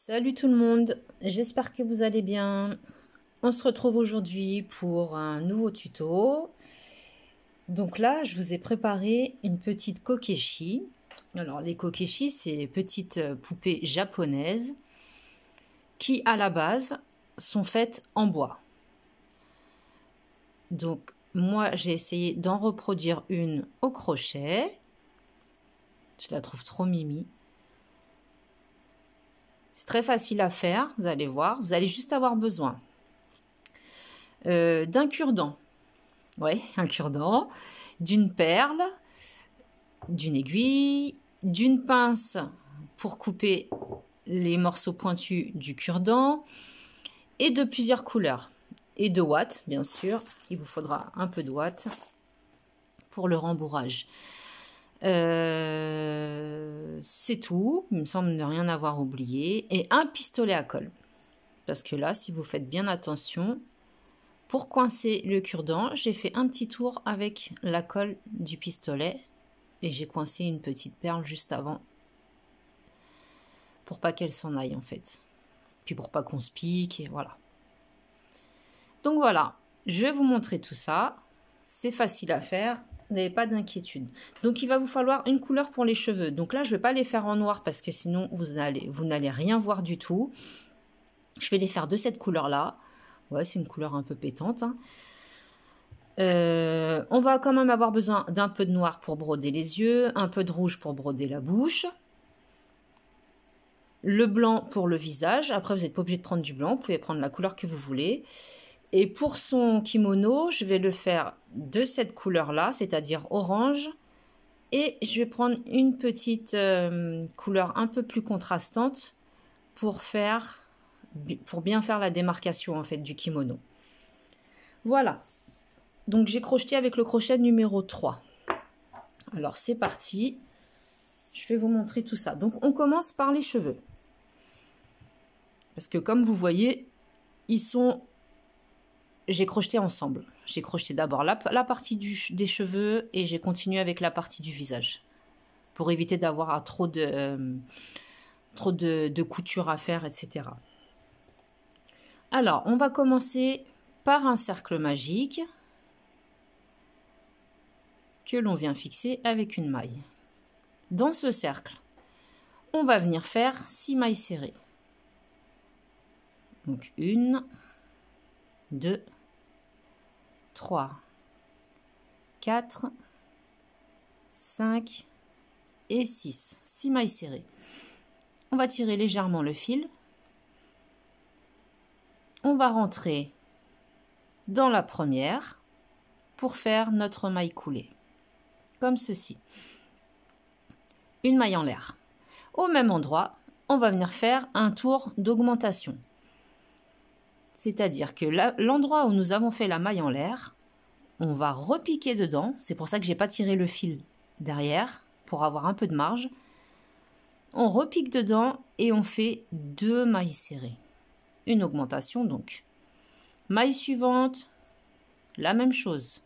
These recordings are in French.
Salut tout le monde, j'espère que vous allez bien. On se retrouve aujourd'hui pour un nouveau tuto. Donc là, je vous ai préparé une petite kokeshi. Alors les kokeshi, c'est les petites poupées japonaises qui à la base sont faites en bois. Donc moi, j'ai essayé d'en reproduire une au crochet. Je la trouve trop mimi. C'est très facile à faire, vous allez voir. Vous allez juste avoir besoin d'un cure-dent. Ouais, un cure-dent, d'une perle, d'une aiguille, d'une pince pour couper les morceaux pointus du cure-dent et de plusieurs couleurs. Et de ouate, bien sûr. Il vous faudra un peu de ouate pour le rembourrage. C'est tout, il me semble ne rien avoir oublié. Et un pistolet à colle. Parce que là, si vous faites bien attention, pour coincer le cure-dent, j'ai fait un petit tour avec la colle du pistolet. Et j'ai coincé une petite perle juste avant. Pour pas qu'elle s'en aille en fait. Puis pour pas qu'on se pique, et voilà. Donc voilà, je vais vous montrer tout ça. C'est facile à faire. Vous n'avez pas d'inquiétude. Donc il va vous falloir une couleur pour les cheveux. Donc là je ne vais pas les faire en noir parce que sinon vous n'allez rien voir du tout. Je vais les faire de cette couleur là. Ouais, c'est une couleur un peu pétante. Hein. On va quand même avoir besoin d'un peu de noir pour broder les yeux, un peu de rouge pour broder la bouche, le blanc pour le visage. Après vous n'êtes pas obligé de prendre du blanc, vous pouvez prendre la couleur que vous voulez. Et pour son kimono, je vais le faire de cette couleur-là, c'est-à-dire orange. Et je vais prendre une petite couleur un peu plus contrastante pour bien faire la démarcation en fait du kimono. Voilà. Donc j'ai crocheté avec le crochet numéro 3. Alors c'est parti. Je vais vous montrer tout ça. Donc on commence par les cheveux. Parce que comme vous voyez, j'ai crocheté ensemble. J'ai crocheté d'abord la partie des cheveux et j'ai continué avec la partie du visage. Pour éviter d'avoir trop de couture à faire, etc. Alors, on va commencer par un cercle magique que l'on vient fixer avec une maille. Dans ce cercle, on va venir faire 6 mailles serrées. Donc 1, 2, 3, 4, 5 et 6. 6 mailles serrées. On va tirer légèrement le fil. On va rentrer dans la première pour faire notre maille coulée. Comme ceci. Une maille en l'air. Au même endroit, on va venir faire un tour d'augmentation. C'est-à-dire que l'endroit où nous avons fait la maille en l'air, on va repiquer dedans. C'est pour ça que je n'ai pas tiré le fil derrière, pour avoir un peu de marge. On repique dedans et on fait 2 mailles serrées. Une augmentation donc. Maille suivante, la même chose.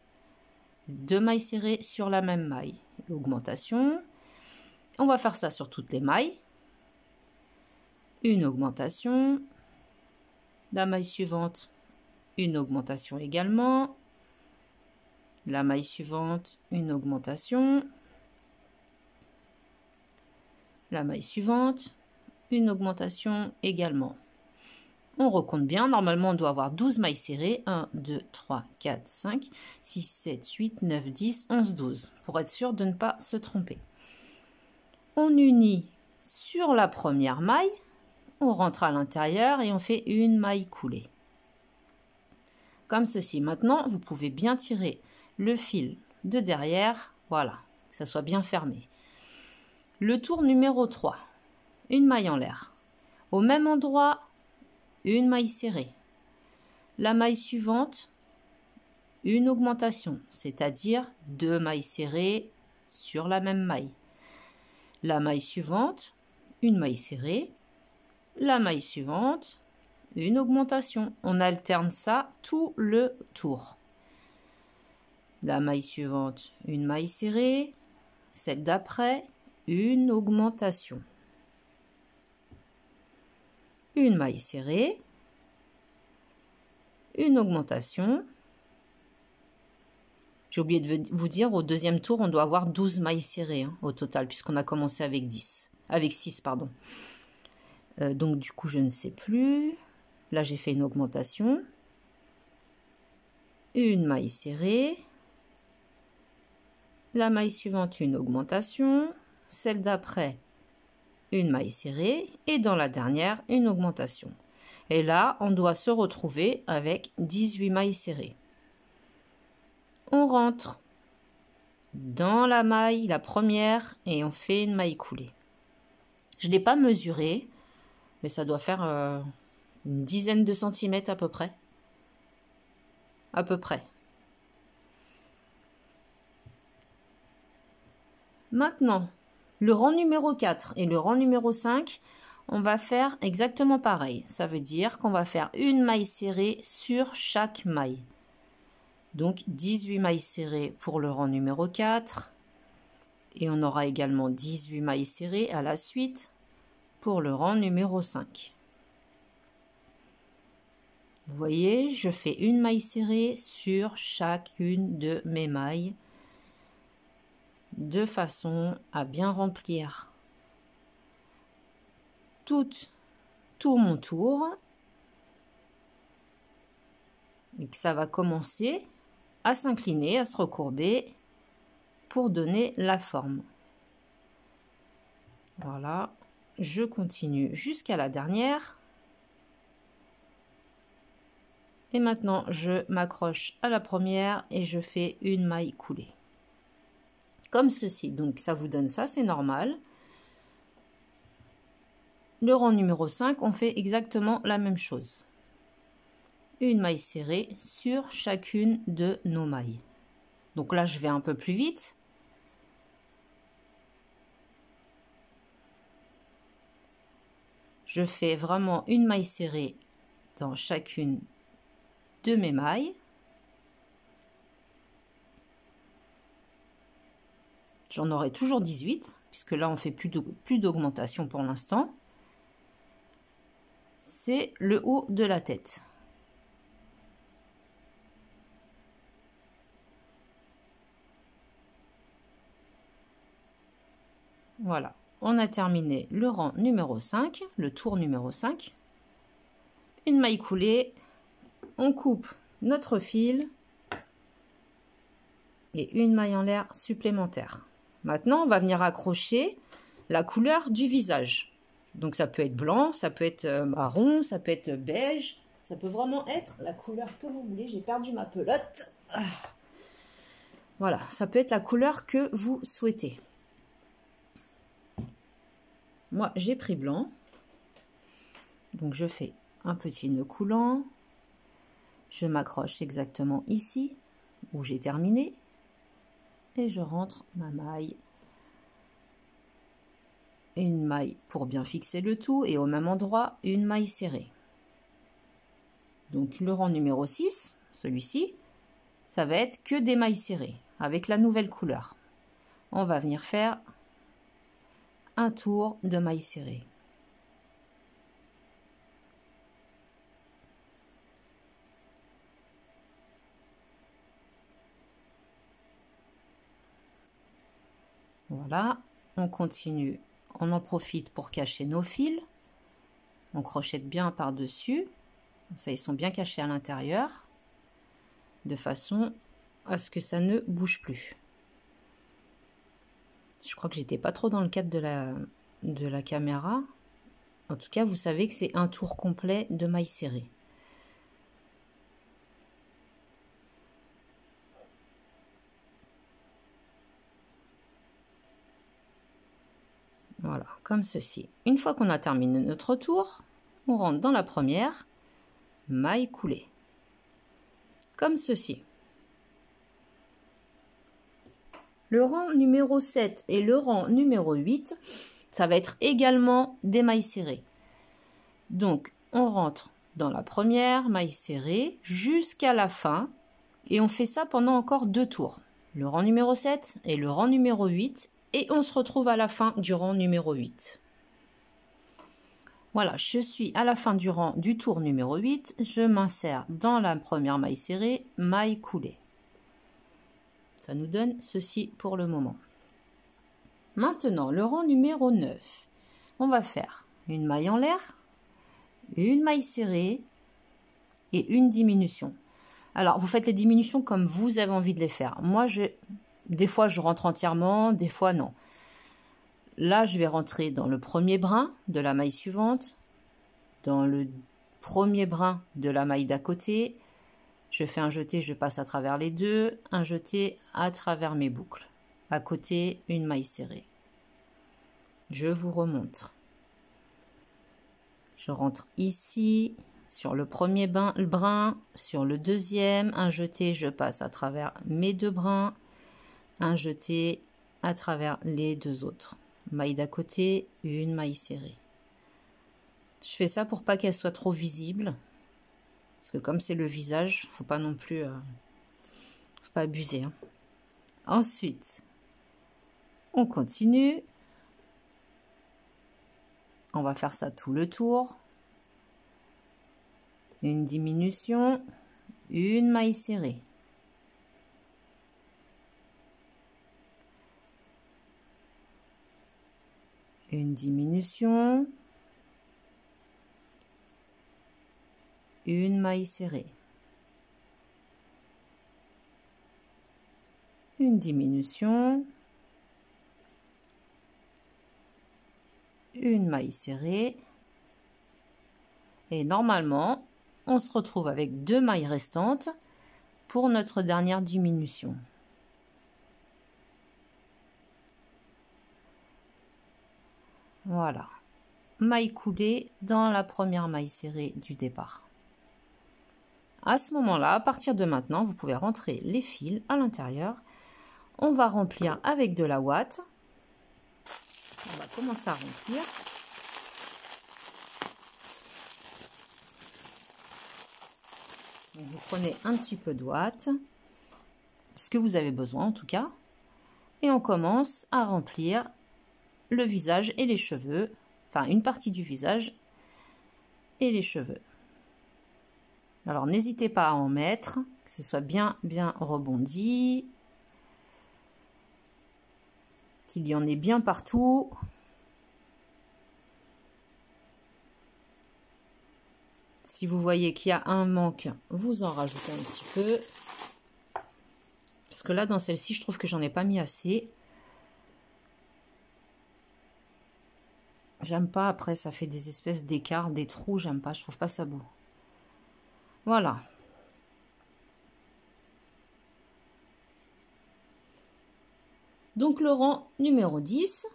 2 mailles serrées sur la même maille. Augmentation. On va faire ça sur toutes les mailles. Une augmentation. La maille suivante, une augmentation également. La maille suivante, une augmentation. La maille suivante, une augmentation également. On recompte bien. Normalement, on doit avoir 12 mailles serrées. 1, 2, 3, 4, 5, 6, 7, 8, 9, 10, 11, 12. Pour être sûr de ne pas se tromper. On unit sur la première maille. On rentre à l'intérieur et on fait une maille coulée. Comme ceci. Maintenant, vous pouvez bien tirer le fil de derrière. Voilà, que ça soit bien fermé. Le tour numéro 3. Une maille en l'air. Au même endroit, une maille serrée. La maille suivante, une augmentation, c'est-à-dire 2 mailles serrées sur la même maille. La maille suivante, une maille serrée. La maille suivante, une augmentation. On alterne ça tout le tour. La maille suivante, une maille serrée. Celle d'après, une augmentation. une maille serrée, une augmentation. J'ai oublié de vous dire, au deuxième tour, on doit avoir 12 mailles serrées hein, au total, puisqu'on a commencé avec 6, pardon. Donc du coup, je ne sais plus. Là, j'ai fait une augmentation. Une maille serrée. La maille suivante, une augmentation. Celle d'après, une maille serrée. Et dans la dernière, une augmentation. Et là, on doit se retrouver avec 18 mailles serrées. On rentre dans la maille, la première, et on fait une maille coulée. Je ne l'ai pas mesuré, mais ça doit faire une dizaine de centimètres à peu près. À peu près. Maintenant, le rang numéro 4 et le rang numéro 5, on va faire exactement pareil. Ça veut dire qu'on va faire une maille serrée sur chaque maille. Donc 18 mailles serrées pour le rang numéro 4. Et on aura également 18 mailles serrées à la suite pour le rang numéro 5. Vous voyez, je fais une maille serrée sur chacune de mes mailles de façon à bien remplir tout mon tour. Et que ça va commencer à s'incliner, à se recourber pour donner la forme. Voilà, je continue jusqu'à la dernière. Et maintenant, je m'accroche à la première et je fais une maille coulée. Comme ceci, donc ça vous donne ça, c'est normal. Le rang numéro 5, on fait exactement la même chose. Une maille serrée sur chacune de nos mailles. Donc là, je vais un peu plus vite. Je fais vraiment une maille serrée dans chacune de mes mailles. J'en aurai toujours 18, puisque là, on fait plus d'augmentation pour l'instant. C'est le haut de la tête. Voilà, on a terminé le rang numéro 5, le tour numéro 5. Une maille coulée, on coupe notre fil et une maille en l'air supplémentaire. Maintenant, on va venir accrocher la couleur du visage. Donc ça peut être blanc, ça peut être marron, ça peut être beige, ça peut vraiment être la couleur que vous voulez. J'ai perdu ma pelote. Voilà, ça peut être la couleur que vous souhaitez. Moi, j'ai pris blanc. Donc, je fais un petit nœud coulant. Je m'accroche exactement ici, où j'ai terminé. Et je rentre ma maille. Une maille pour bien fixer le tout. Et au même endroit, une maille serrée. Donc, le rang numéro 6, celui-ci, ça va être que des mailles serrées, avec la nouvelle couleur. On va venir faire un tour de maille serrée. Voilà, on continue, on en profite pour cacher nos fils. On crochette bien par-dessus, ça ils sont bien cachés à l'intérieur, de façon à ce que ça ne bouge plus. Je crois que j'étais pas trop dans le cadre de la caméra. En tout cas, vous savez que c'est un tour complet de mailles serrées. Voilà, comme ceci. Une fois qu'on a terminé notre tour, on rentre dans la première maille coulée. Comme ceci. Le rang numéro 7 et le rang numéro 8, ça va être également des mailles serrées. Donc, on rentre dans la première maille serrée jusqu'à la fin et on fait ça pendant encore 2 tours. Le rang numéro 7 et le rang numéro 8 et on se retrouve à la fin du rang numéro 8. Voilà, je suis à la fin du rang du tour numéro 8. Je m'insère dans la première maille serrée, maille coulée. Ça nous donne ceci pour le moment. Maintenant, le rang numéro 9. On va faire une maille en l'air, une maille serrée et une diminution. Alors, vous faites les diminutions comme vous avez envie de les faire. Moi, des fois, je rentre entièrement, des fois, non. Là, je vais rentrer dans le premier brin de la maille suivante, dans le premier brin de la maille d'à côté. Je fais un jeté, je passe à travers les deux, un jeté à travers mes boucles. À côté, une maille serrée. Je vous remontre. Je rentre ici, sur le premier brin, sur le deuxième, un jeté, je passe à travers mes deux brins, un jeté à travers les deux autres. Maille d'à côté, une maille serrée. Je fais ça pour pas qu'elle soit trop visible. Parce que comme c'est le visage, faut pas non plus faut pas abuser. Hein. Ensuite, on continue. On va faire ça tout le tour. Une diminution, une maille serrée. Une diminution, une maille serrée. Une diminution, une maille serrée. Et normalement, on se retrouve avec deux mailles restantes pour notre dernière diminution. Voilà, maille coulée dans la première maille serrée du départ. À ce moment-là, à partir de maintenant, vous pouvez rentrer les fils à l'intérieur. On va remplir avec de la ouate. On va commencer à remplir. Donc, vous prenez un petit peu de ouate, ce que vous avez besoin en tout cas, et on commence à remplir le visage et les cheveux, enfin une partie du visage et les cheveux. Alors n'hésitez pas à en mettre, que ce soit bien rebondi, qu'il y en ait bien partout. Si vous voyez qu'il y a un manque, vous en rajoutez un petit peu. Parce que là, dans celle-ci, je trouve que j'en ai pas mis assez. J'aime pas, après, ça fait des espèces d'écarts, des trous, j'aime pas, je trouve pas ça beau. Voilà. Donc le rang numéro 10,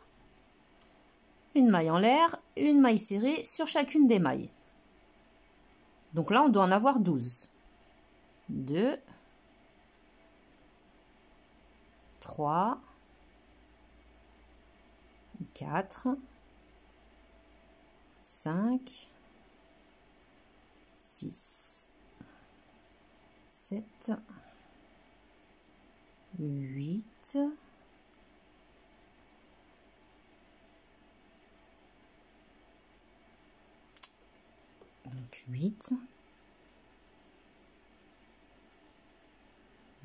une maille en l'air, une maille serrée sur chacune des mailles. Donc là, on doit en avoir 12. 2, 3, 4, 5, 6, 7, 8, 8,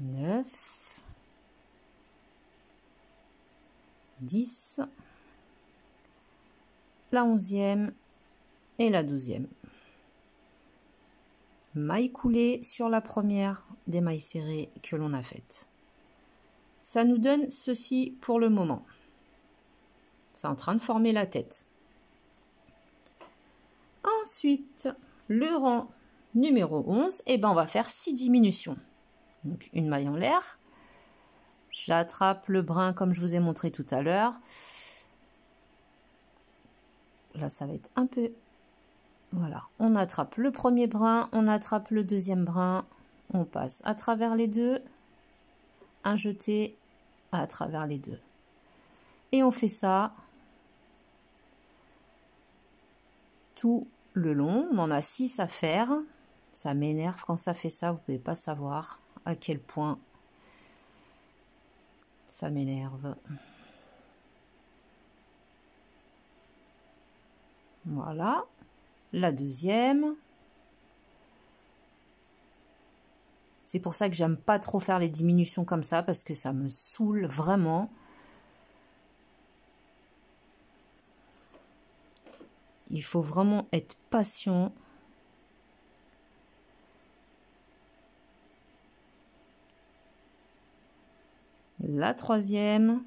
9, 10, la 11e et la 12e. Maille coulée sur la première des mailles serrées que l'on a faites. Ça nous donne ceci pour le moment. C'est en train de former la tête. Ensuite, le rang numéro 11, et ben on va faire 6 diminutions. Donc une maille en l'air. J'attrape le brin comme je vous ai montré tout à l'heure. Là, ça va être un peu... Voilà, on attrape le premier brin, on attrape le deuxième brin, on passe à travers les deux, un jeté à travers les deux. Et on fait ça tout le long. On en a 6 à faire. Ça m'énerve quand ça fait ça, vous ne pouvez pas savoir à quel point ça m'énerve. Voilà. la deuxième. C'est pour ça que j'aime pas trop faire les diminutions comme ça, parce que ça me saoule vraiment. Il faut vraiment être patient. La troisième.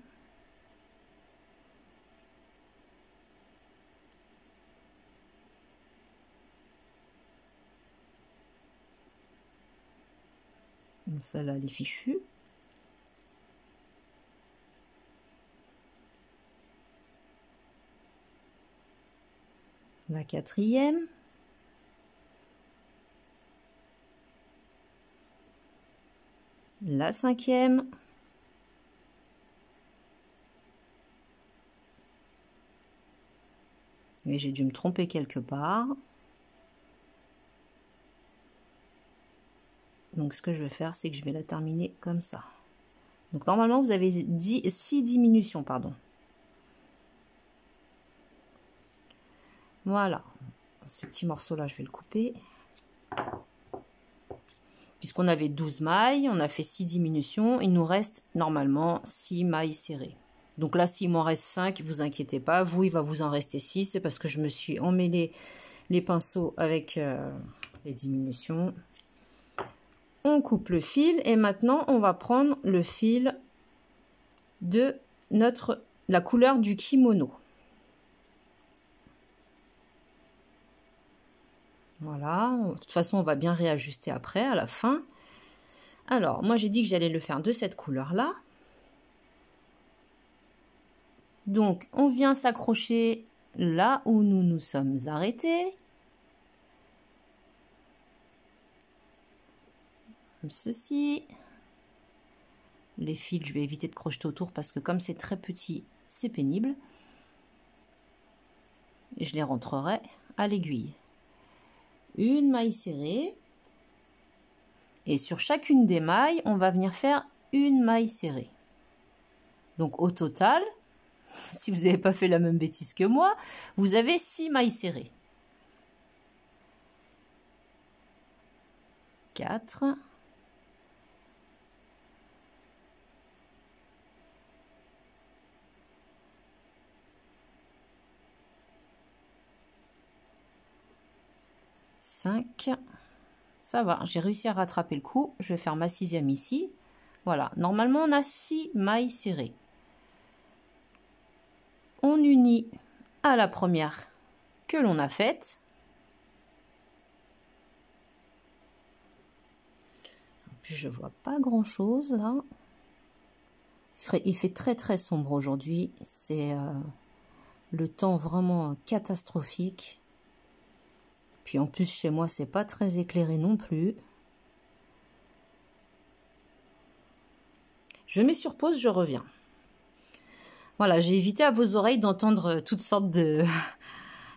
Celle-là, elle est fichue. La quatrième. La cinquième. Et j'ai dû me tromper quelque part. Donc ce que je vais faire, c'est que je vais la terminer comme ça. Donc normalement, vous avez 6 diminutions, pardon. Voilà. Ce petit morceau-là, je vais le couper. Puisqu'on avait 12 mailles, on a fait 6 diminutions. Il nous reste normalement 6 mailles serrées. Donc là, s'il m'en reste 5, vous inquiétez pas. Vous, il va vous en rester 6. C'est parce que je me suis emmêlé les pinceaux avec les diminutions. On coupe le fil et maintenant, on va prendre le fil de la couleur du kimono. Voilà, de toute façon, on va bien réajuster après, à la fin. Alors, moi, j'ai dit que j'allais le faire de cette couleur-là. Donc, on vient s'accrocher là où nous nous sommes arrêtés. Comme ceci. Les fils, je vais éviter de crocheter autour parce que comme c'est très petit, c'est pénible. Et je les rentrerai à l'aiguille. Une maille serrée. Et sur chacune des mailles, on va venir faire une maille serrée. Donc au total, si vous n'avez pas fait la même bêtise que moi, vous avez 6 mailles serrées. 4. 5. Ça va, j'ai réussi à rattraper le coup. Je vais faire ma 6e ici. Voilà, normalement on a 6 mailles serrées. On unit à la première que l'on a faite. En plus, je vois pas grand chose là. Il fait très très sombre aujourd'hui. C'est le temps vraiment catastrophique. Puis en plus chez moi c'est pas très éclairé non plus. Je mets sur pause, je reviens. Voilà, j'ai évité à vos oreilles d'entendre toutes sortes de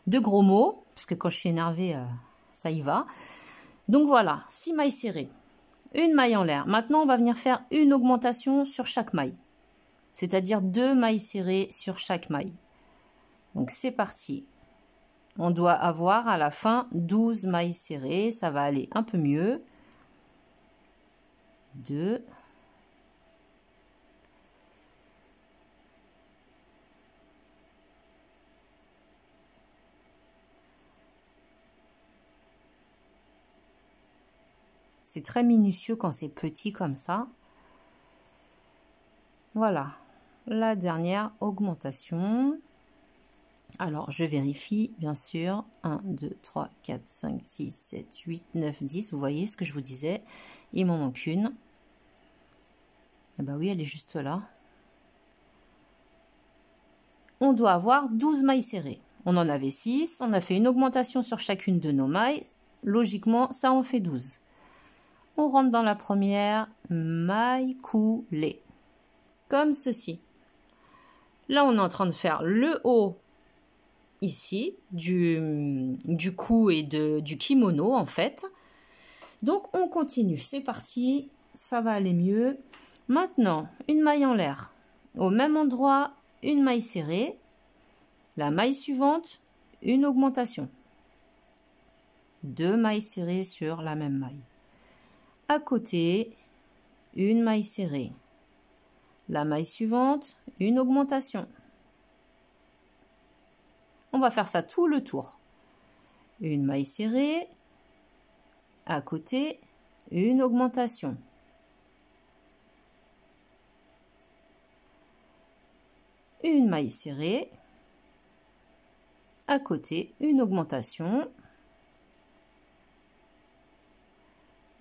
gros mots, parce que quand je suis énervée, ça y va. Donc voilà, 6 mailles serrées, une maille en l'air. Maintenant on va venir faire une augmentation sur chaque maille, c'est-à-dire 2 mailles serrées sur chaque maille. Donc c'est parti. On doit avoir à la fin 12 mailles serrées, ça va aller un peu mieux. 2. C'est très minutieux quand c'est petit comme ça. Voilà, la dernière augmentation. Alors, je vérifie, bien sûr. 1, 2, 3, 4, 5, 6, 7, 8, 9, 10. Vous voyez ce que je vous disais? Il m'en manque une. Eh bien oui, elle est juste là. On doit avoir 12 mailles serrées. On en avait 6. On a fait une augmentation sur chacune de nos mailles. Logiquement, ça en fait 12. On rentre dans la première maille coulée. Comme ceci. Là, on est en train de faire le haut ici du cou et du kimono en fait. Donc on continue, c'est parti, ça va aller mieux. Maintenant une maille en l'air, au même endroit une maille serrée, la maille suivante une augmentation. 2 mailles serrées sur la même maille. À côté, une maille serrée. La maille suivante, une augmentation. On va faire ça tout le tour. Une maille serrée, à côté, une augmentation. Une maille serrée, à côté, une augmentation.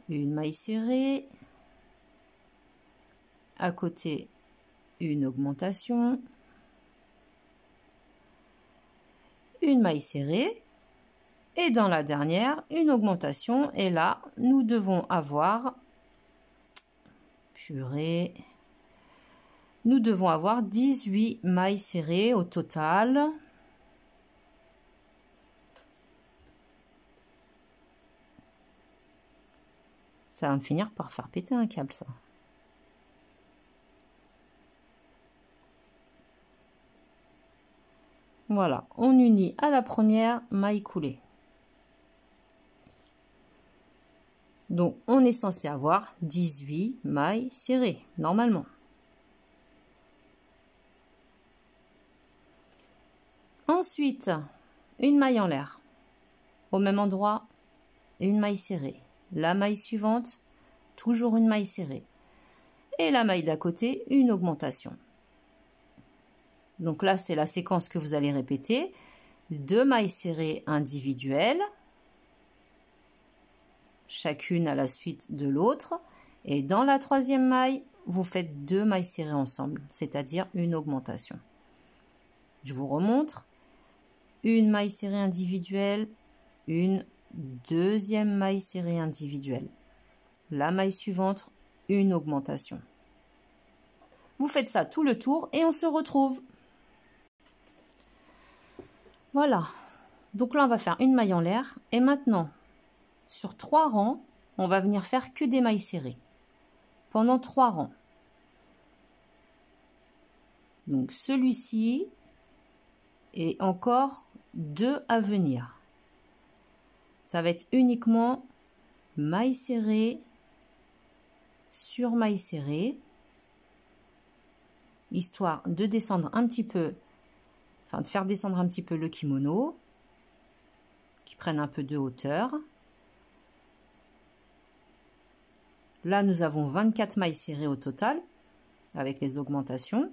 Une maille serrée, à côté, une augmentation. Une maille serrée. Et dans la dernière, une augmentation. Et là, nous devons avoir, nous devons avoir 18 mailles serrées au total. Ça va me finir par faire péter un câble, ça. Voilà, on unit à la première maille coulée. Donc, on est censé avoir 18 mailles serrées, normalement. Ensuite, une maille en l'air. Au même endroit, une maille serrée. La maille suivante, toujours une maille serrée. Et la maille d'à côté, une augmentation. Donc là, c'est la séquence que vous allez répéter. 2 mailles serrées individuelles, chacune à la suite de l'autre. Et dans la troisième maille, vous faites 2 mailles serrées ensemble, c'est-à-dire une augmentation. Je vous remontre. Une maille serrée individuelle, une deuxième maille serrée individuelle. La maille suivante, une augmentation. Vous faites ça tout le tour et on se retrouve. Voilà. Donc là, on va faire une maille en l'air. Et maintenant, sur 3 rangs, on va venir faire que des mailles serrées. Pendant 3 rangs. Donc celui-ci et encore 2 à venir. Ça va être uniquement maille serrée sur maille serrée, histoire de descendre un petit peu, enfin de faire descendre un petit peu le kimono, qui prenne un peu de hauteur. Là, nous avons 24 mailles serrées au total, avec les augmentations.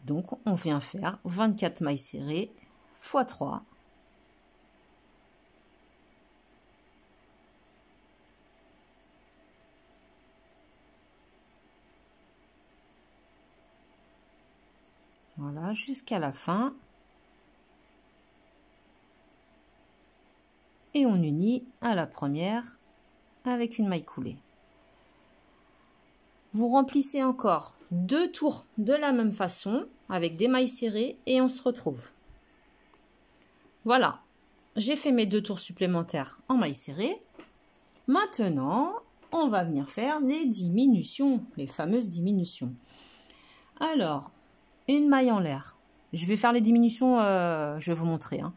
Donc, on vient faire 24 mailles serrées x 3. Voilà, jusqu'à la fin. Et on unit à la première avec une maille coulée. Vous remplissez encore 2 tours de la même façon avec des mailles serrées et on se retrouve. Voilà, j'ai fait mes 2 tours supplémentaires en mailles serrées. Maintenant, on va venir faire les diminutions, les fameuses diminutions. Alors, une maille en l'air. Je vais faire les diminutions, je vais vous montrer. Hein.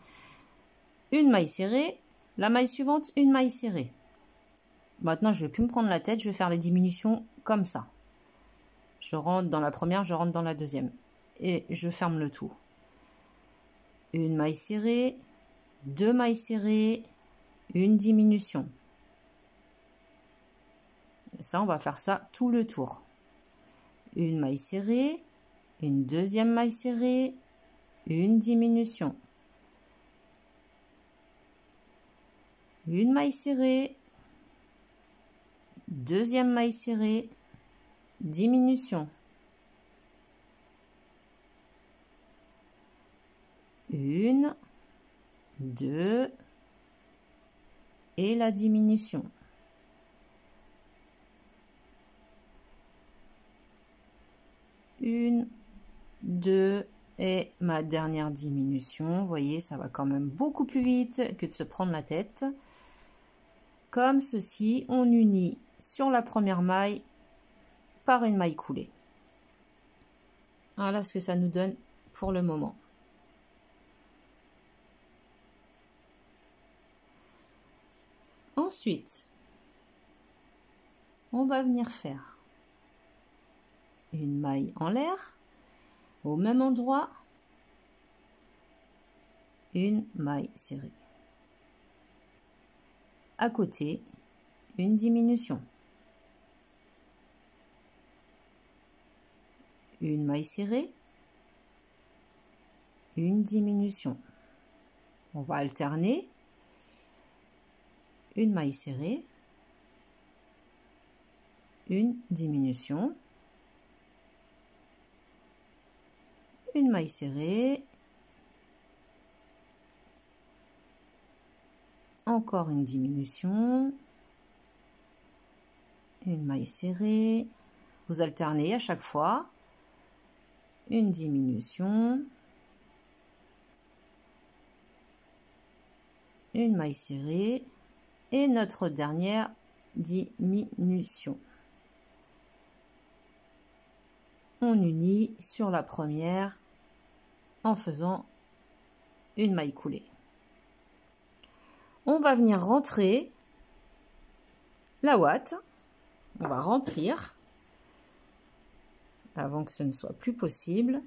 Une maille serrée, la maille suivante, une maille serrée. Maintenant, je ne vais plus me prendre la tête, je vais faire les diminutions comme ça. Je rentre dans la première, je rentre dans la deuxième. Et je ferme le tout. Une maille serrée, 2 mailles serrées, une diminution. Et ça, on va faire ça tout le tour. Une maille serrée, une deuxième maille serrée, une diminution. Une maille serrée, deuxième maille serrée, diminution. Une, 2 et la diminution. Une, 2 et ma dernière diminution. Vous voyez, ça va quand même beaucoup plus vite que de se prendre la tête. Comme ceci, on unit sur la première maille par une maille coulée. Voilà ce que ça nous donne pour le moment. Ensuite, on va venir faire une maille en l'air, au même endroit, une maille serrée. À côté, une diminution. Une maille serrée, une diminution. On va alterner. Une maille serrée, une diminution, une maille serrée, encore une diminution, une maille serrée, vous alternez à chaque fois, une diminution, une maille serrée et notre dernière diminution. On unit sur la première en faisant une maille coulée. On va venir rentrer la ouate, on va remplir avant que ce ne soit plus possible.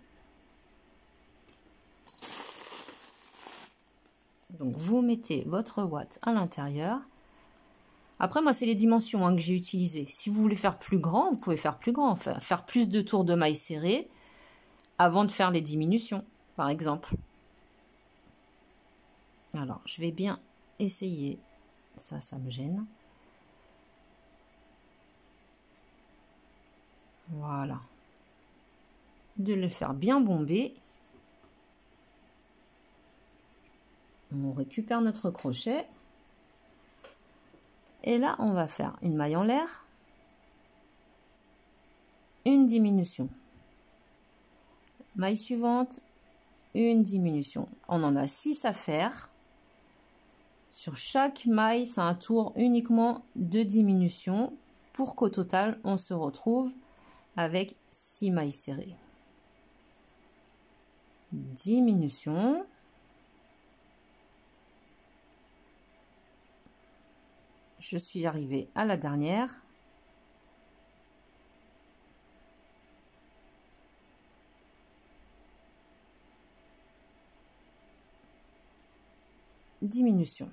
Donc vous mettez votre ouate à l'intérieur. Après moi c'est les dimensions que j'ai utilisées. Si vous voulez faire plus grand, vous pouvez faire plus grand, faire plus de tours de mailles serrées avant de faire les diminutions, par exemple. Alors je vais bien essayer, ça me gêne. Voilà. De le faire bien bomber. On récupère notre crochet. Et là, on va faire une maille en l'air. Une diminution. Maille suivante, une diminution. On en a 6 à faire. Sur chaque maille, c'est un tour uniquement de diminution pour qu'au total, on se retrouve avec 6 mailles serrées. Diminution. Je suis arrivée à la dernière. Diminution.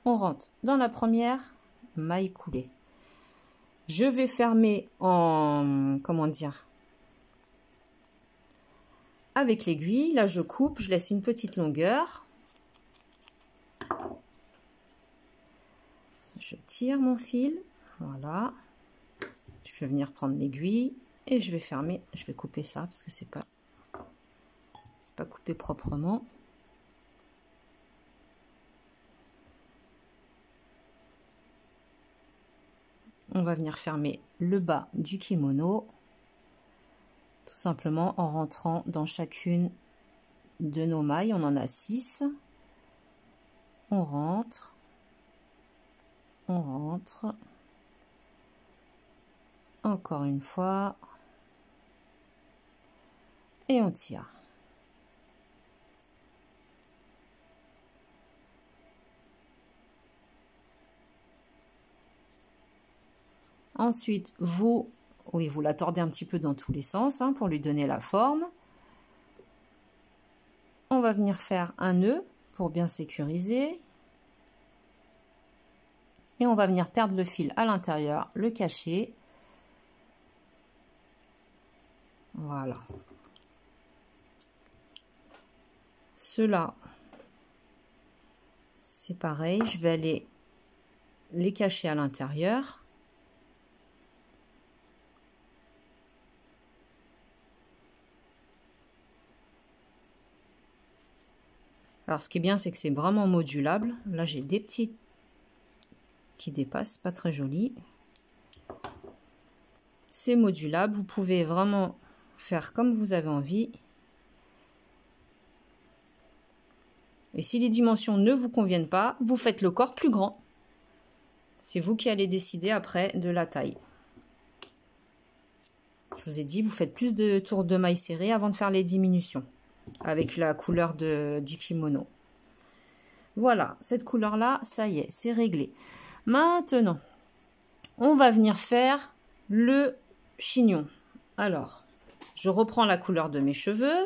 On rentre dans la première maille coulée. Je vais fermer en, comment dire, avec l'aiguille. Là, je coupe, je laisse une petite longueur. Je tire mon fil, voilà. Je vais venir prendre l'aiguille et je vais fermer. Je vais couper ça parce que c'est pas coupé proprement. On va venir fermer le bas du kimono, tout simplement en rentrant dans chacune de nos mailles. On en a 6. On rentre, encore une fois, et on tire. Ensuite, vous la tordez un petit peu dans tous les sens hein, pour lui donner la forme. On va venir faire un nœud pour bien sécuriser. Et on va venir perdre le fil à l'intérieur, le cacher. Voilà. Ceux-là, c'est pareil, je vais aller les cacher à l'intérieur. Alors ce qui est bien, c'est que c'est vraiment modulable. Là, j'ai des petits qui dépassent, pas très joli. C'est modulable, vous pouvez vraiment faire comme vous avez envie. Et si les dimensions ne vous conviennent pas, vous faites le corps plus grand. C'est vous qui allez décider après de la taille. Je vous ai dit, vous faites plus de tours de mailles serrées avant de faire les diminutions avec la couleur du kimono. Voilà, cette couleur-là, ça y est, c'est réglé. Maintenant, on va venir faire le chignon. Alors, je reprends la couleur de mes cheveux.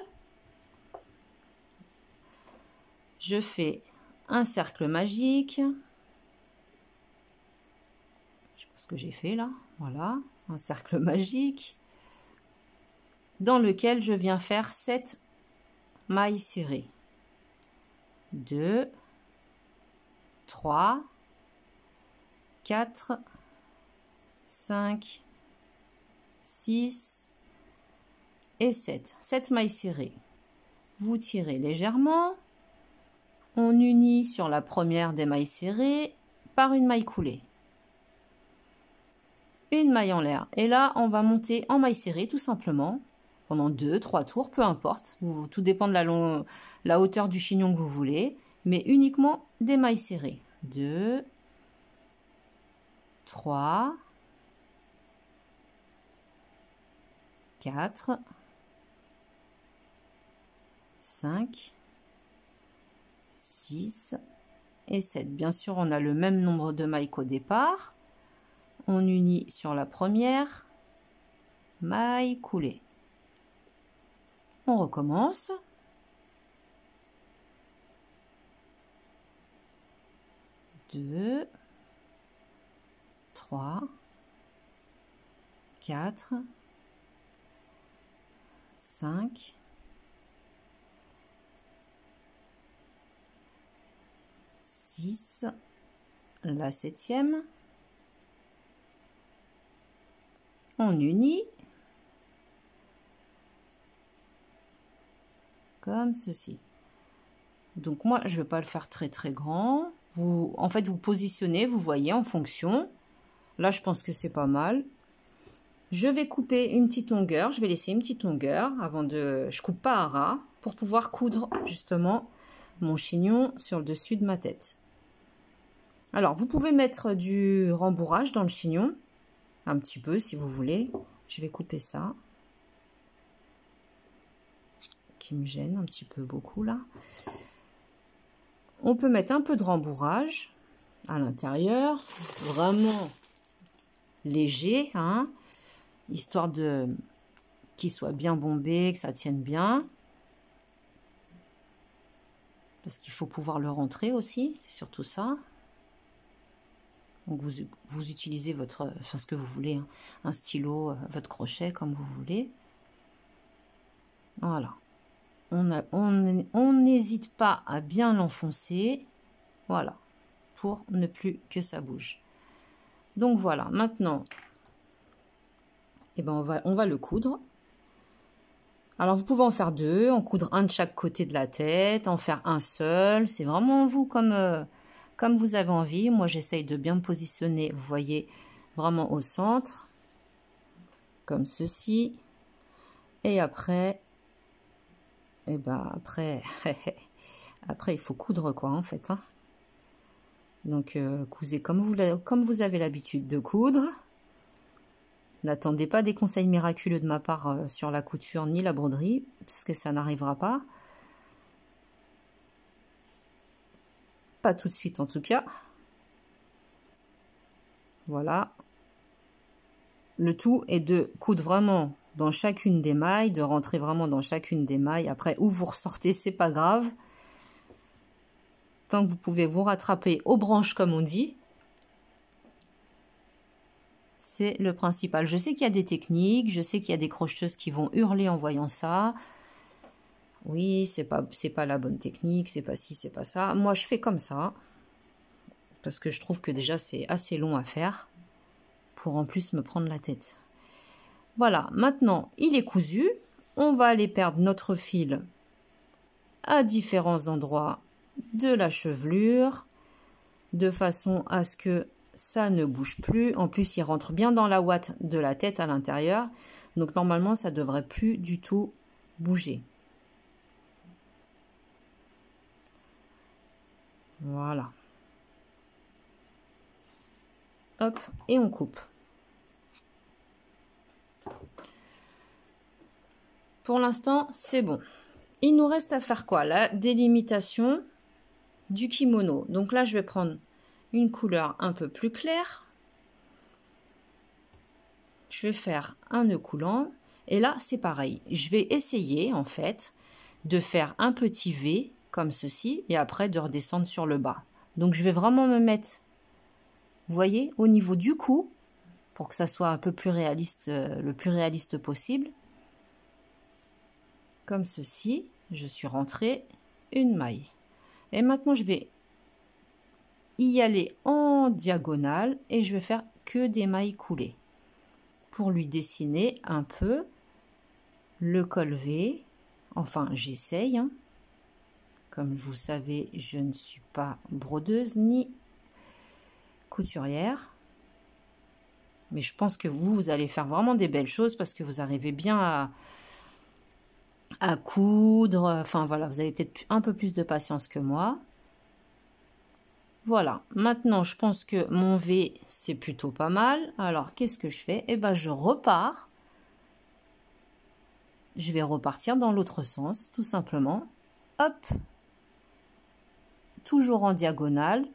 Je fais un cercle magique. Je sais pas ce que j'ai fait là. Voilà, un cercle magique dans lequel je viens faire 7 mailles serrées. 2, 3, 4, 5, 6 et 7. 7 mailles serrées. Vous tirez légèrement. On unit sur la première des mailles serrées par une maille coulée. Une maille en l'air. Et là, on va monter en maille serrée tout simplement pendant 2-3 tours, peu importe. Tout dépend de la hauteur du chignon que vous voulez, mais uniquement des mailles serrées. 2, 3, 4, 5, 6 et 7. Bien sûr, on a le même nombre de mailles qu'au départ. On unit sur la première maille coulée. On recommence. Deux, 3, 4, 5, 6, la 7e. On unit comme ceci. Donc moi, je ne vais pas le faire très grand. En fait, vous positionnez, vous voyez en fonction. Là, je pense que c'est pas mal. Je vais couper une petite longueur. Je vais laisser une petite longueur avant de... Je coupe pas à ras pour pouvoir coudre justement mon chignon sur le dessus de ma tête. Alors, vous pouvez mettre du rembourrage dans le chignon. Un petit peu si vous voulez. Je vais couper ça. Qui me gêne un petit peu beaucoup là. On peut mettre un peu de rembourrage à l'intérieur. Vraiment léger, hein, histoire de qu'il soit bien bombé, que ça tienne bien. Parce qu'il faut pouvoir le rentrer aussi, c'est surtout ça. Donc vous utilisez ce que vous voulez, hein, un stylo, votre crochet, comme vous voulez. Voilà. On n'hésite pas à bien l'enfoncer. Voilà. Pour ne plus que ça bouge. Donc voilà. Maintenant, eh ben on va le coudre. Alors vous pouvez en faire deux, en coudre un de chaque côté de la tête, en faire un seul. C'est vraiment vous comme vous avez envie. Moi, j'essaye de bien me positionner, vous voyez, vraiment au centre. Comme ceci. Et après, et ben après, après, il faut coudre quoi, en fait. Hein. Donc, cousez comme vous avez l'habitude de coudre. N'attendez pas des conseils miraculeux de ma part sur la couture ni la broderie, parce que ça n'arrivera pas. Pas tout de suite en tout cas. Voilà. Le tout est de coudre vraiment dans chacune des mailles, de rentrer vraiment dans chacune des mailles. Après, où vous ressortez, c'est pas grave. Tant que vous pouvez vous rattraper aux branches, comme on dit. C'est le principal. Je sais qu'il y a des techniques, je sais qu'il y a des crocheteuses qui vont hurler en voyant ça. Oui, c'est pas la bonne technique, c'est pas ci, c'est pas ça. Moi, je fais comme ça. Parce que je trouve que déjà, c'est assez long à faire. Pour en plus me prendre la tête. Voilà, maintenant, il est cousu. On va aller perdre notre fil à différents endroits de la chevelure. De façon à ce que ça ne bouge plus. En plus, il rentre bien dans la ouate de la tête à l'intérieur. Donc, normalement, ça ne devrait plus du tout bouger. Voilà. Hop, et on coupe. Pour l'instant, c'est bon. Il nous reste à faire quoi? La délimitation du kimono. Donc là, je vais prendre une couleur un peu plus claire. Je vais faire un nœud coulant. Et là, c'est pareil. Je vais essayer, en fait, de faire un petit V, comme ceci, et après de redescendre sur le bas. Donc, je vais vraiment me mettre, vous voyez, au niveau du cou, pour que ça soit un peu plus réaliste, le plus réaliste possible. Comme ceci, je suis rentrée une maille. Et maintenant, je vais y aller en diagonale et je vais faire que des mailles coulées pour lui dessiner un peu le col V. Enfin, j'essaye. Hein. Comme vous savez, je ne suis pas brodeuse ni couturière. Mais je pense que vous allez faire vraiment des belles choses parce que vous arrivez bien à coudre. Enfin, voilà, vous avez peut-être un peu plus de patience que moi. Voilà, maintenant je pense que mon V c'est plutôt pas mal. Alors qu'est-ce que je fais? Eh ben je repars. Je vais repartir dans l'autre sens, tout simplement. Hop. Toujours en diagonale.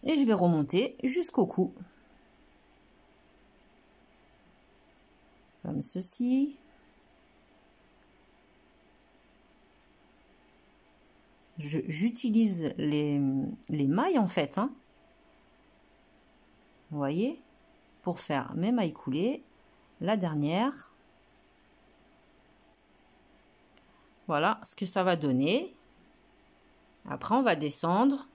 Et je vais remonter jusqu'au cou. Comme ceci. J'utilise les mailles en fait. Hein. Vous voyez? Pour faire mes mailles coulées. La dernière. Voilà ce que ça va donner. Après, on va descendre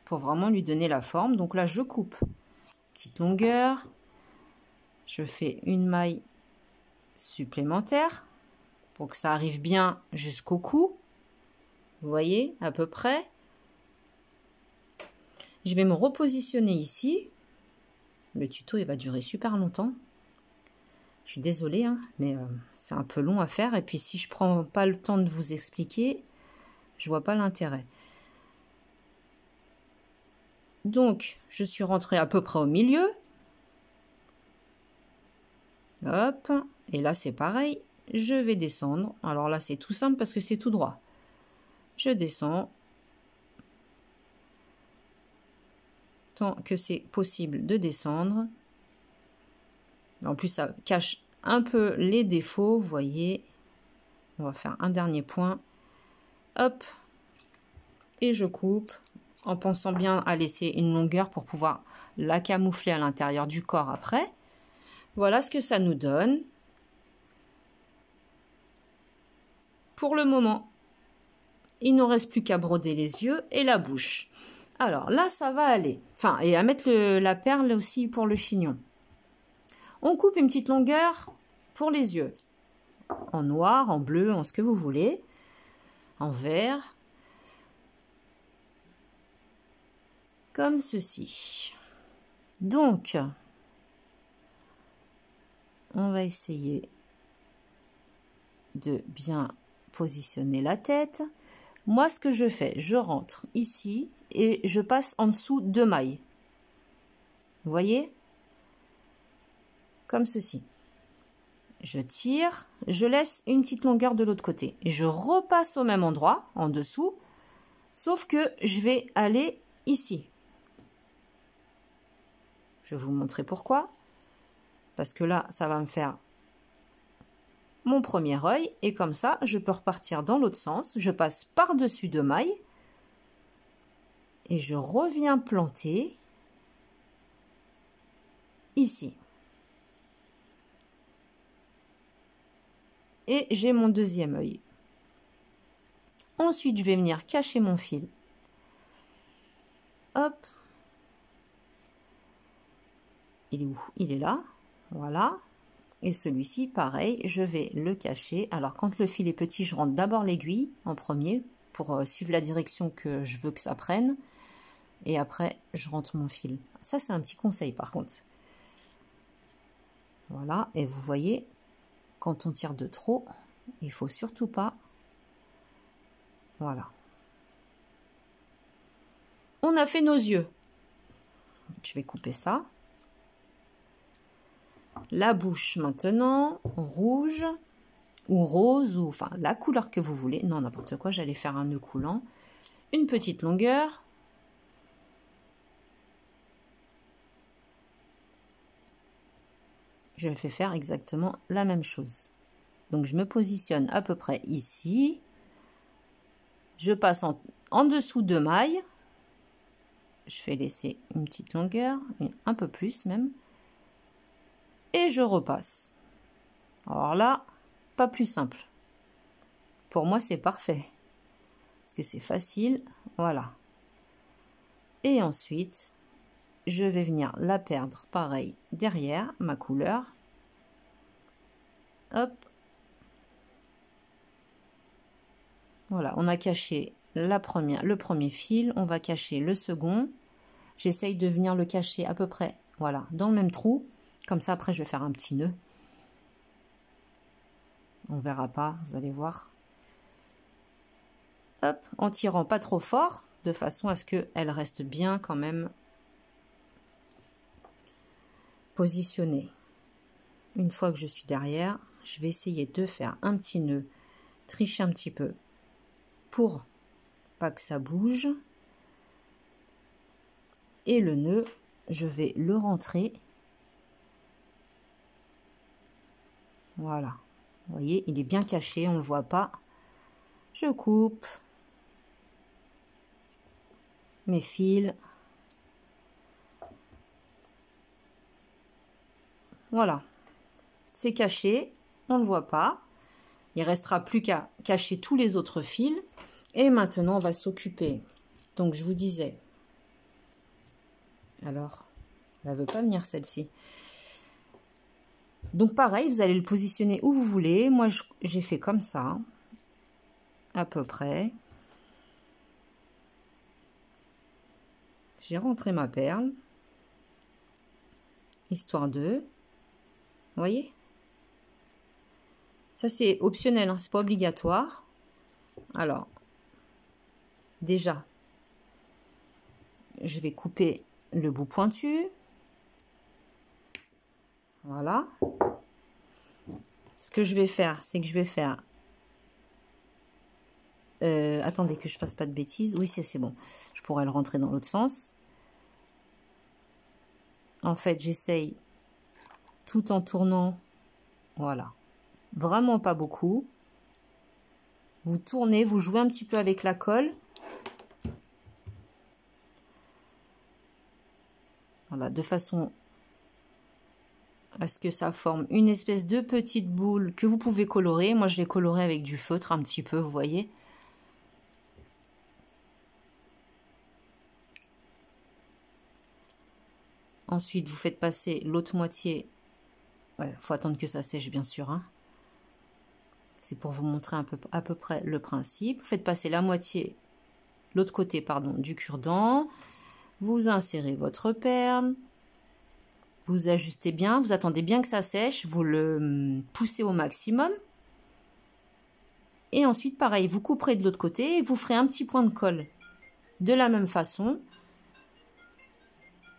pour vraiment lui donner la forme. Donc là, je coupe. Petite longueur. Je fais une maille supplémentaire pour que ça arrive bien jusqu'au cou. Vous voyez, à peu près. Je vais me repositionner ici. Le tuto, il va durer super longtemps. Je suis désolée, hein, mais c'est un peu long à faire. Et puis, si je prends pas le temps de vous expliquer, je vois pas l'intérêt. Donc, je suis rentrée à peu près au milieu. Hop. Et là, c'est pareil. Je vais descendre. Alors là, c'est tout simple parce que c'est tout droit. Je descends. Tant que c'est possible de descendre. En plus, ça cache un peu les défauts, vous voyez. On va faire un dernier point. Hop. Et je coupe en pensant bien à laisser une longueur pour pouvoir la camoufler à l'intérieur du corps après. Voilà ce que ça nous donne. Pour le moment, il ne nous reste plus qu'à broder les yeux et la bouche. Alors là, ça va aller. Enfin, et à mettre la perle aussi pour le chignon. On coupe une petite longueur pour les yeux. En noir, en bleu, en ce que vous voulez. En vert. Comme ceci. Donc, on va essayer de bien positionner la tête. Moi, ce que je fais, je rentre ici et je passe en dessous 2 mailles. Vous voyez? Comme ceci. Je tire, je laisse une petite longueur de l'autre côté. Et je repasse au même endroit, en dessous, sauf que je vais aller ici. Je vais vous montrer pourquoi. Parce que là, ça va me faire mon premier œil. Et comme ça, je peux repartir dans l'autre sens. Je passe par-dessus 2 mailles. Et je reviens planter ici. Et j'ai mon deuxième œil. Ensuite, je vais venir cacher mon fil. Hop. Il est où? Il est là. Voilà. Et celui-ci, pareil, je vais le cacher. Alors, quand le fil est petit, je rentre d'abord l'aiguille en premier pour suivre la direction que je veux que ça prenne. Et après, je rentre mon fil. Ça, c'est un petit conseil, par contre. Voilà. Et vous voyez, quand on tire de trop, il faut surtout pas. Voilà. On a fait nos yeux. Je vais couper ça. La bouche maintenant, en rouge. ou rose, ou enfin la couleur que vous voulez. Non, n'importe quoi, j'allais faire un nœud coulant. Une petite longueur. Je fais faire exactement la même chose. Donc je me positionne à peu près ici. Je passe en dessous de mailles. Je fais laisser une petite longueur, un peu plus même. Et je repasse. Alors là, pas plus simple. Pour moi, c'est parfait. Parce que c'est facile. Voilà. Et ensuite, je vais venir la perdre pareil derrière ma couleur. Hop. Voilà, on a caché le premier fil. On va cacher le second. J'essaye de venir le cacher à peu près, voilà, dans le même trou. Comme ça, après, je vais faire un petit nœud. On verra pas, vous allez voir. Hop, en tirant pas trop fort, de façon à ce qu'elle reste bien quand même positionnée. Une fois que je suis derrière, je vais essayer de faire un petit nœud, tricher un petit peu pour pas que ça bouge. Et le nœud, je vais le rentrer. Voilà. Vous voyez, il est bien caché, on ne le voit pas. Je coupe mes fils. Voilà. C'est caché, on ne le voit pas. Il ne restera plus qu'à cacher tous les autres fils. Et maintenant, on va s'occuper. Donc, je vous disais... Alors, elle ne veut pas venir celle-ci. Donc pareil, vous allez le positionner où vous voulez. Moi, j'ai fait comme ça, à peu près. J'ai rentré ma perle, histoire de... Vous voyez? Ça, c'est optionnel, hein, c'est pas obligatoire. Alors, déjà, je vais couper le bout pointu. Voilà. Ce que je vais faire, c'est que je vais faire... attendez que je fasse pas de bêtises. Oui, c'est bon. Je pourrais le rentrer dans l'autre sens. En fait, j'essaye tout en tournant. Voilà. Vraiment pas beaucoup. Vous tournez, vous jouez un petit peu avec la colle. Voilà, de façon à ce que ça forme une espèce de petite boule que vous pouvez colorer. Moi, je l'ai coloré avec du feutre un petit peu, vous voyez. Ensuite, vous faites passer l'autre moitié. Ouais, faut attendre que ça sèche, bien sûr. Hein. C'est pour vous montrer à peu près le principe. Vous faites passer la moitié, l'autre côté, pardon, du cure-dent. Vous insérez votre perle. Vous ajustez bien, vous attendez bien que ça sèche, vous le poussez au maximum. Et ensuite, pareil, vous couperez de l'autre côté et vous ferez un petit point de colle de la même façon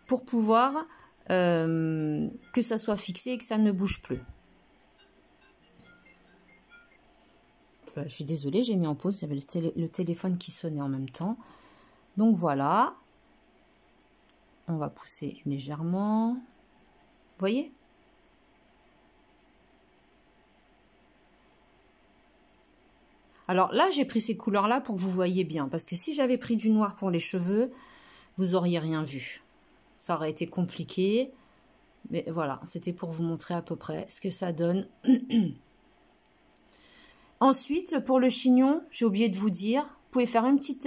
pour pouvoir que ça soit fixé et que ça ne bouge plus. Je suis désolée, j'ai mis en pause, j'avais le téléphone qui sonnait en même temps. Donc voilà, on va pousser légèrement. Vous voyez? Alors là, j'ai pris ces couleurs-là pour que vous voyez bien. Parce que si j'avais pris du noir pour les cheveux, vous auriez rien vu. Ça aurait été compliqué. Mais voilà, c'était pour vous montrer à peu près ce que ça donne. Ensuite, pour le chignon, j'ai oublié de vous dire, vous pouvez faire une petite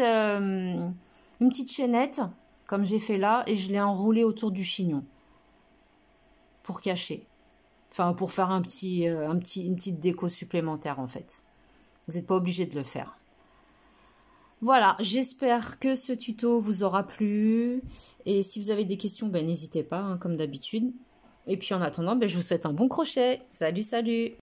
chaînette, comme j'ai fait là, et je l'ai enroulée autour du chignon. Pour cacher. Enfin, pour faire une petite déco supplémentaire, en fait. Vous n'êtes pas obligé de le faire. Voilà, j'espère que ce tuto vous aura plu. Et si vous avez des questions, ben, n'hésitez pas, hein, comme d'habitude. Et puis en attendant, ben, je vous souhaite un bon crochet. Salut, salut!